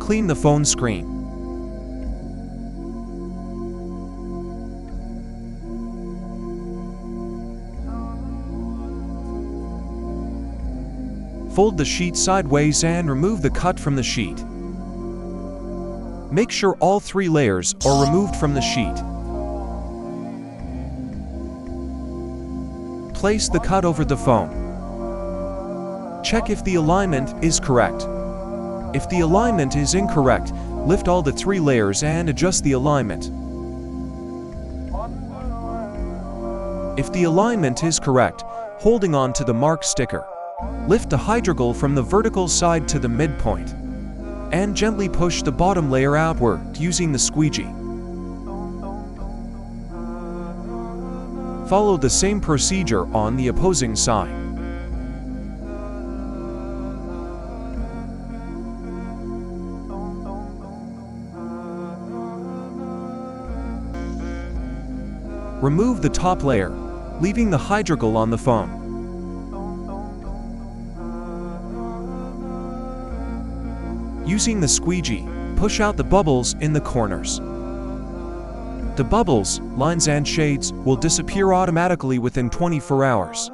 Clean the phone screen. Fold the sheet sideways and remove the cut from the sheet. Make sure all 3 layers are removed from the sheet. Place the cut over the phone. Check if the alignment is correct. If the alignment is incorrect, lift all the 3 layers and adjust the alignment. If the alignment is correct, holding on to the mark sticker, lift the hydrogel from the vertical side to the midpoint and gently push the bottom layer outward using the squeegee. Follow the same procedure on the opposing side. Remove the top layer, leaving the hydrogel on the phone. Using the squeegee, push out the bubbles in the corners. The bubbles, lines and shades will disappear automatically within 24 hours.